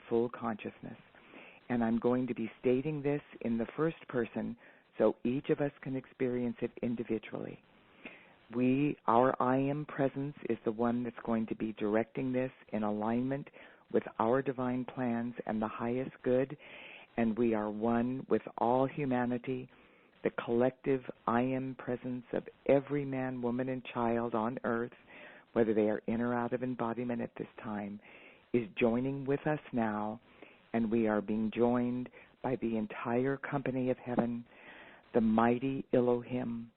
full consciousness. And I'm going to be stating this in the first person so each of us can experience it individually. Our I Am presence is the one that's going to be directing this in alignment with our divine plans and the highest good, and we are one with all humanity. The collective I Am presence of every man, woman, and child on earth, whether they are in or out of embodiment at this time, is joining with us now, and we are being joined by the entire company of heaven, the mighty Elohim,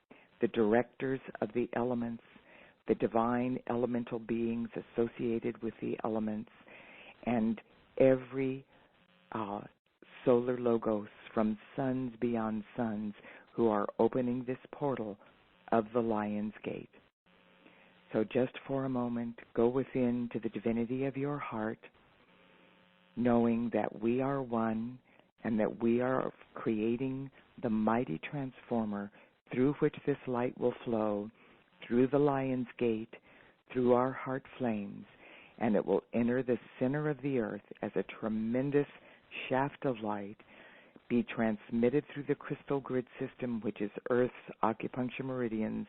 the directors of the elements, the divine elemental beings associated with the elements, and every solar logos from suns beyond suns who are opening this portal of the Lion's Gate. So just for a moment, go within to the divinity of your heart, knowing that we are one and that we are creating the mighty transformer through which this light will flow, through the Lion's Gate, through our heart flames, and it will enter the center of the earth as a tremendous shaft of light, be transmitted through the crystal grid system, which is Earth's acupuncture meridians,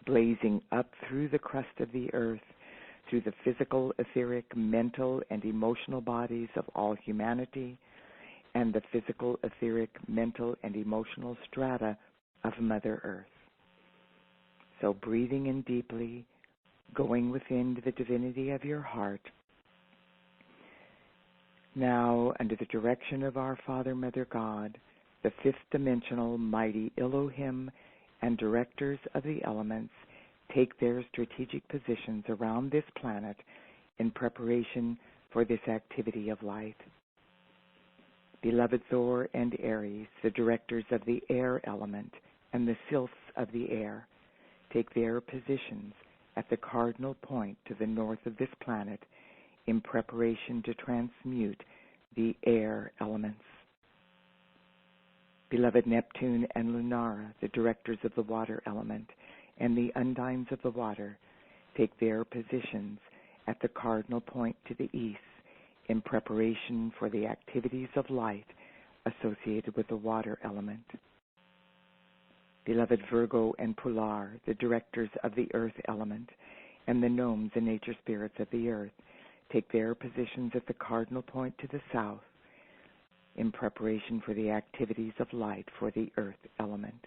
blazing up through the crust of the earth, through the physical, etheric, mental, and emotional bodies of all humanity, and the physical, etheric, mental, and emotional strata of Mother Earth. So breathing in deeply, going within to the divinity of your heart. Now, under the direction of our Father, Mother God, the fifth dimensional mighty Elohim and directors of the elements take their strategic positions around this planet in preparation for this activity of light. Beloved Thor and Aries, the directors of the air element and the sylphs of the air, take their positions at the cardinal point to the north of this planet in preparation to transmute the air elements. Beloved Neptune and Lunara, the directors of the water element, and the undines of the water, take their positions at the cardinal point to the east in preparation for the activities of light associated with the water element. Beloved Virgo and Polar, the directors of the earth element, and the gnomes and nature spirits of the earth, take their positions at the cardinal point to the south in preparation for the activities of light for the earth element.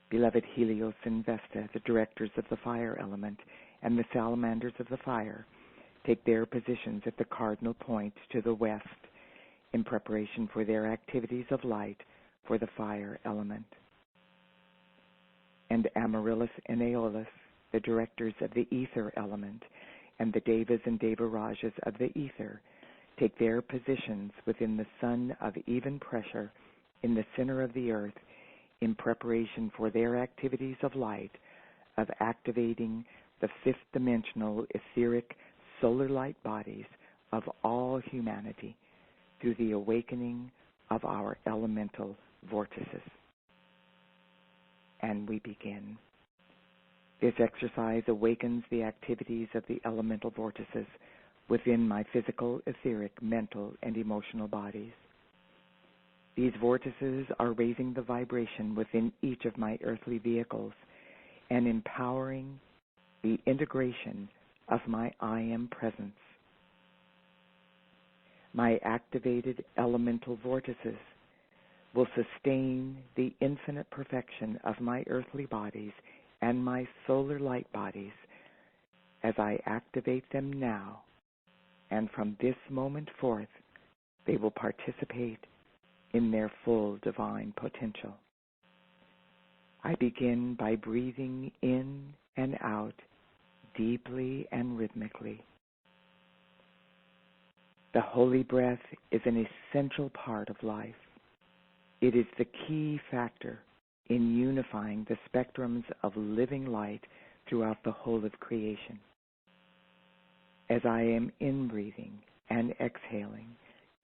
Beloved Helios and Vesta, the directors of the fire element, and the salamanders of the fire, take their positions at the cardinal point to the west in preparation for their activities of light for the fire element. And Amaryllis and Aeolus, the directors of the ether element, and the Devas and Devarajas of the ether, take their positions within the sun of even pressure in the center of the earth in preparation for their activities of light, of activating the fifth dimensional etheric solar light bodies of all humanity through the awakening of our elemental vortices. And we begin. This exercise awakens the activities of the elemental vortices within my physical, etheric, mental, and emotional bodies. These vortices are raising the vibration within each of my earthly vehicles and empowering the integration of my I Am presence. My activated elemental vortices will sustain the infinite perfection of my earthly bodies and my solar light bodies as I activate them now, and from this moment forth they will participate in their full divine potential. I begin by breathing in and out deeply and rhythmically. The holy breath is an essential part of life. It is the key factor in unifying the spectrums of living light throughout the whole of creation. As I am inbreathing and exhaling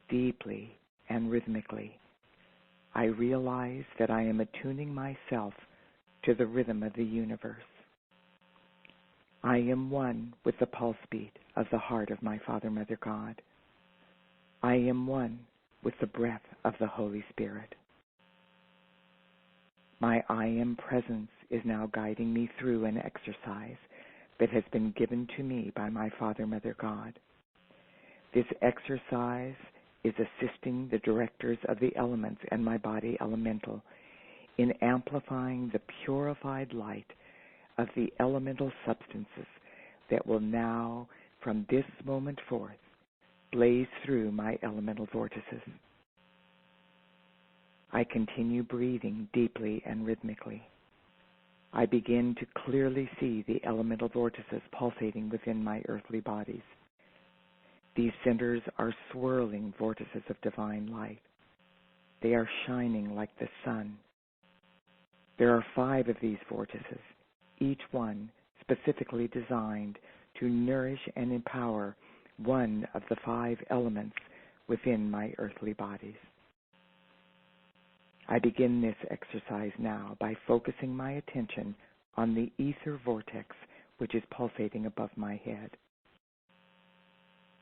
deeply and rhythmically, I realize that I am attuning myself to the rhythm of the universe. I am one with the pulse beat of the heart of my Father, Mother God. I am one with the breath of the Holy Spirit. My I am presence is now guiding me through an exercise that has been given to me by my Father, Mother, God. This exercise is assisting the directors of the elements and my body elemental in amplifying the purified light of the elemental substances that will now, from this moment forth, blaze through my elemental vortices. I continue breathing deeply and rhythmically. I begin to clearly see the elemental vortices pulsating within my earthly bodies. These centers are swirling vortices of divine light. They are shining like the sun. There are 5 of these vortices, each one specifically designed to nourish and empower one of the 5 elements within my earthly bodies. I begin this exercise now by focusing my attention on the ether vortex, which is pulsating above my head.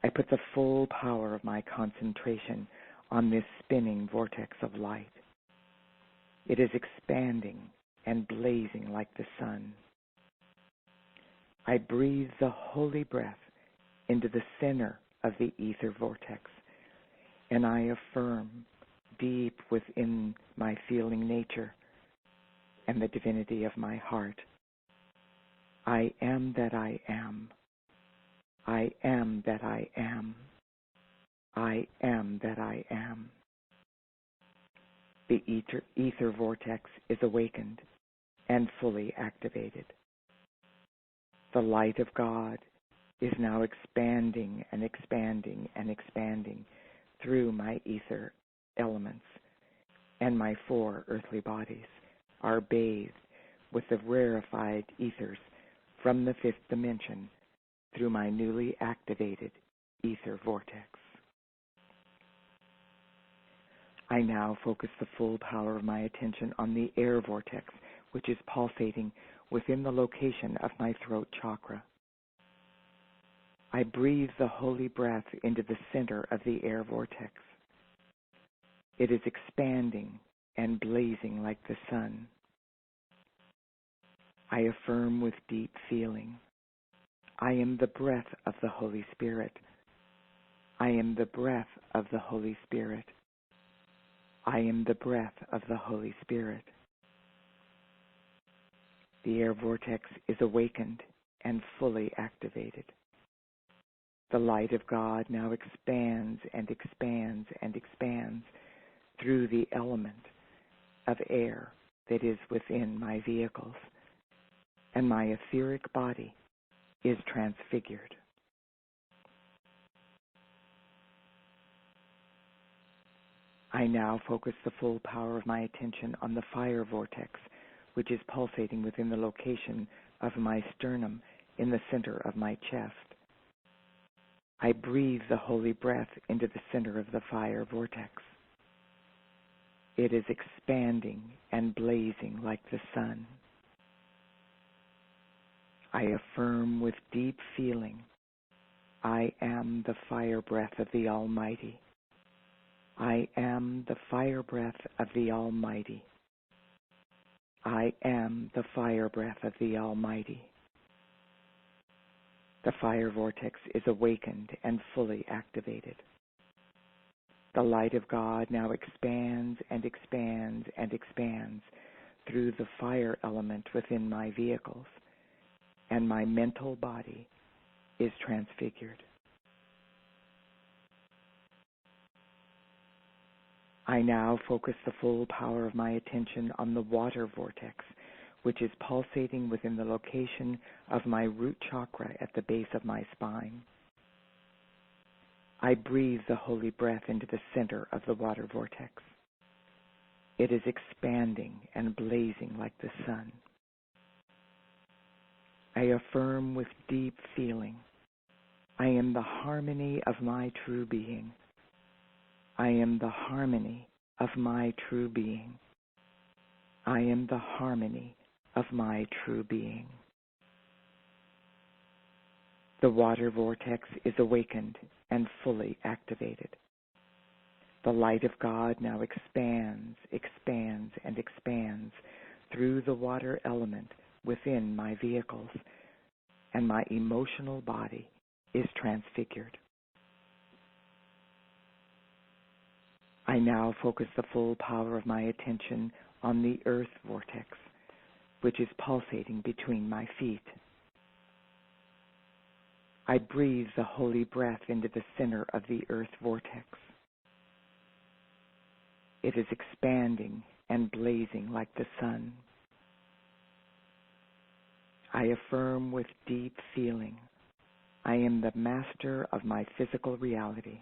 I put the full power of my concentration on this spinning vortex of light. It is expanding and blazing like the sun. I breathe the holy breath into the center of the ether vortex, and I affirm deep within my feeling nature and the divinity of my heart, I am that I am. I am that I am. I am that I am. The ether vortex is awakened and fully activated. The light of God is now expanding and expanding and expanding through my ether elements, and my 4 earthly bodies are bathed with the rarefied ethers from the 5th dimension through my newly activated ether vortex. I now focus the full power of my attention on the air vortex, which is pulsating within the location of my throat chakra. I breathe the holy breath into the center of the air vortex. It is expanding and blazing like the sun. I affirm with deep feeling, I am the breath of the Holy Spirit. I am the breath of the Holy Spirit. I am the breath of the Holy Spirit. The air vortex is awakened and fully activated. The light of God now expands and expands and expands through the element of air that is within my vehicles, and my etheric body is transfigured. I now focus the full power of my attention on the fire vortex, which is pulsating within the location of my sternum in the center of my chest. I breathe the holy breath into the center of the fire vortex. It is expanding and blazing like the sun. I affirm with deep feeling, I am the fire breath of the Almighty. I am the fire breath of the Almighty. I am the fire breath of the Almighty. The fire vortex is awakened and fully activated. The light of God now expands and expands and expands through the fire element within my vehicles, and my mental body is transfigured. I now focus the full power of my attention on the water vortex, which is pulsating within the location of my root chakra at the base of my spine. I breathe the holy breath into the center of the water vortex. It is expanding and blazing like the sun. I affirm with deep feeling, I am the harmony of my true being. I am the harmony of my true being. I am the harmony of my true being. The water vortex is awakened and fully activated. The light of God now expands, expands, and expands through the water element within my vehicles, and my emotional body is transfigured. I now focus the full power of my attention on the earth vortex, which is pulsating between my feet. I breathe the holy breath into the center of the earth vortex. It is expanding and blazing like the sun. I affirm with deep feeling, I am the master of my physical reality.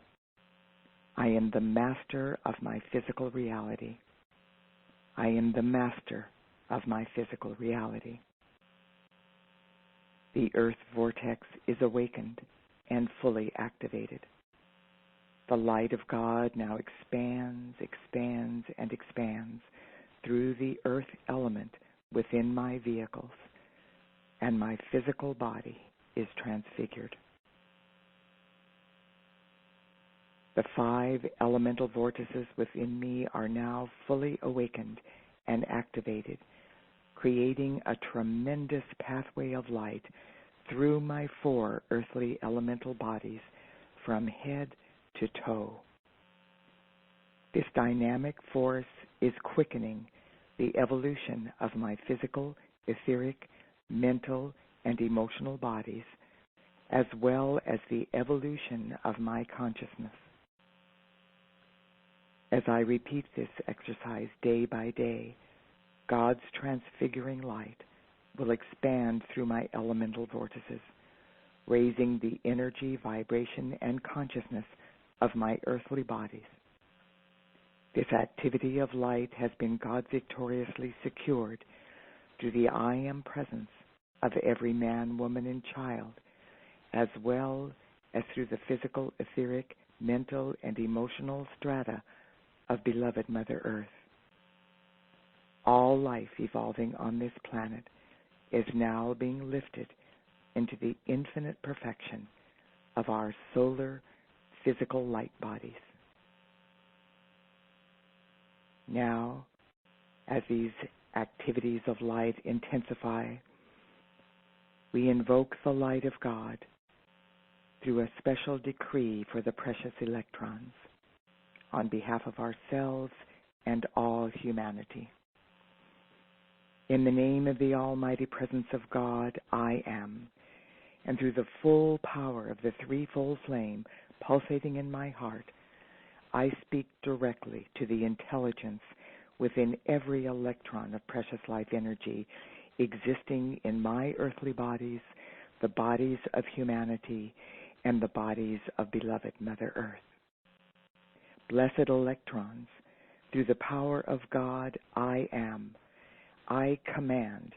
I am the master of my physical reality. I am the master of my physical reality. The earth vortex is awakened and fully activated. The light of God now expands, expands, and expands through the earth element within my vehicles, and my physical body is transfigured. The 5 elemental vortices within me are now fully awakened and activated, creating a tremendous pathway of light through my 4 earthly elemental bodies from head to toe. This dynamic force is quickening the evolution of my physical, etheric, mental, and emotional bodies, as well as the evolution of my consciousness. As I repeat this exercise day by day, God's transfiguring light will expand through my elemental vortices, raising the energy, vibration, and consciousness of my earthly bodies. This activity of light has been God victoriously secured through the I am presence of every man, woman, and child, as well as through the physical, etheric, mental, and emotional strata of beloved Mother Earth. All life evolving on this planet is now being lifted into the infinite perfection of our solar physical light bodies. Now, as these activities of light intensify, we invoke the light of God through a special decree for the precious electrons on behalf of ourselves and all humanity. In the name of the almighty presence of God, I am, and through the full power of the threefold flame pulsating in my heart, I speak directly to the intelligence within every electron of precious life energy existing in my earthly bodies, the bodies of humanity, and the bodies of beloved Mother Earth. Blessed electrons, through the power of God, I am. I command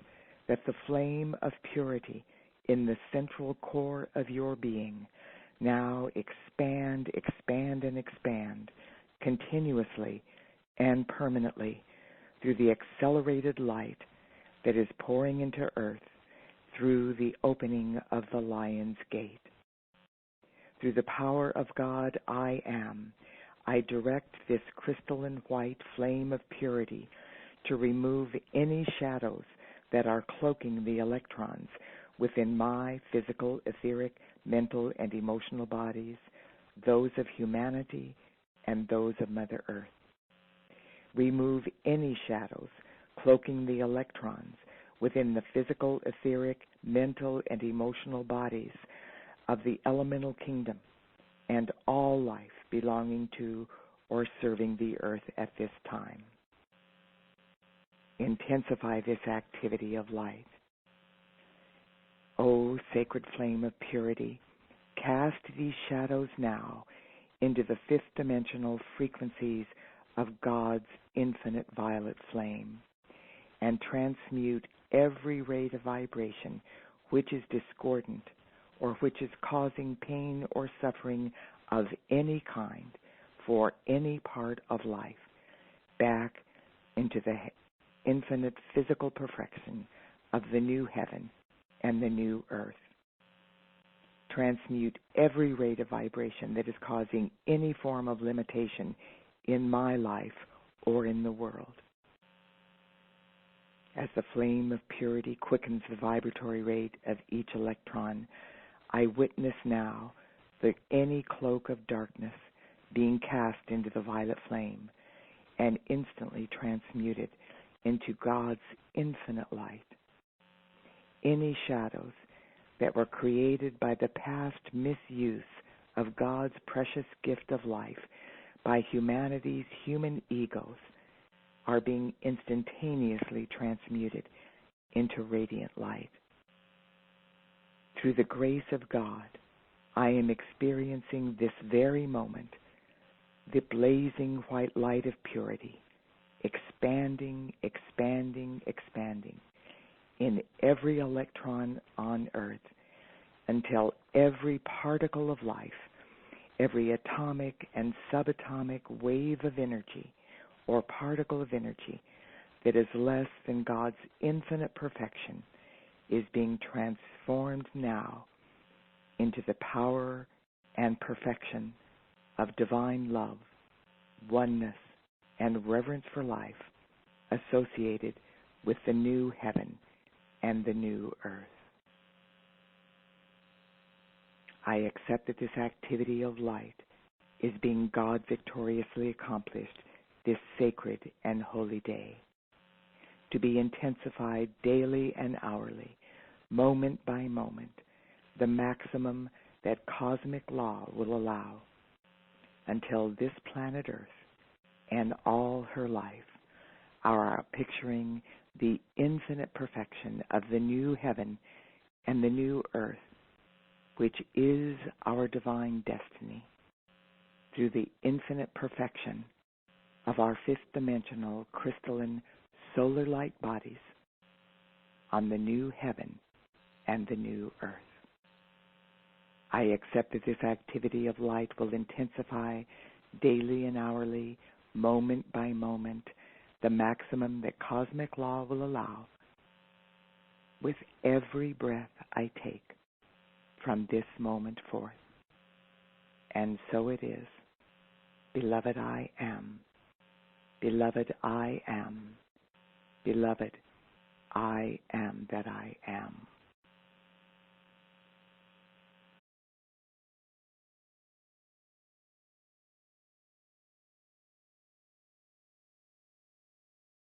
that the flame of purity in the central core of your being now expand, expand, and expand continuously and permanently through the accelerated light that is pouring into earth through the opening of the Lion's Gate. Through the power of God, I am. I direct this crystalline white flame of purity to remove any shadows that are cloaking the electrons within my physical, etheric, mental, and emotional bodies, those of humanity and those of Mother Earth. Remove any shadows cloaking the electrons within the physical, etheric, mental, and emotional bodies of the elemental kingdom and all life belonging to or serving the earth at this time. Intensify this activity of light. O sacred flame of purity, cast these shadows now into the fifth dimensional frequencies of God's infinite violet flame, and transmute every rate of vibration which is discordant or which is causing pain or suffering of any kind for any part of life back into the infinite physical perfection of the new heaven and the new earth. Transmute every rate of vibration that is causing any form of limitation in my life or in the world. As the flame of purity quickens the vibratory rate of each electron, I witness now that any cloak of darkness being cast into the violet flame and instantly transmuted into God's infinite light. Any shadows that were created by the past misuse of God's precious gift of life by humanity's human egos are being instantaneously transmuted into radiant light. Through the grace of God, I am experiencing this very moment the blazing white light of purity, expanding, expanding, expanding in every electron on Earth until every particle of life, every atomic and subatomic wave of energy or particle of energy that is less than God's infinite perfection is being transformed now into the power and perfection of divine love, oneness, and reverence for life associated with the new heaven and the new earth. I accept that this activity of light is being God victoriously accomplished this sacred and holy day, to be intensified daily and hourly, moment by moment, the maximum that cosmic law will allow, until this planet Earth and all her life are picturing the infinite perfection of the new heaven and the new earth, which is our divine destiny, through the infinite perfection of our fifth-dimensional crystalline solar light bodies on the new heaven and the new earth. I accept that this activity of light will intensify daily and hourly, moment by moment, the maximum that cosmic law will allow, with every breath I take from this moment forth. And so it is. Beloved, I am. Beloved, I am. Beloved, I am that I am.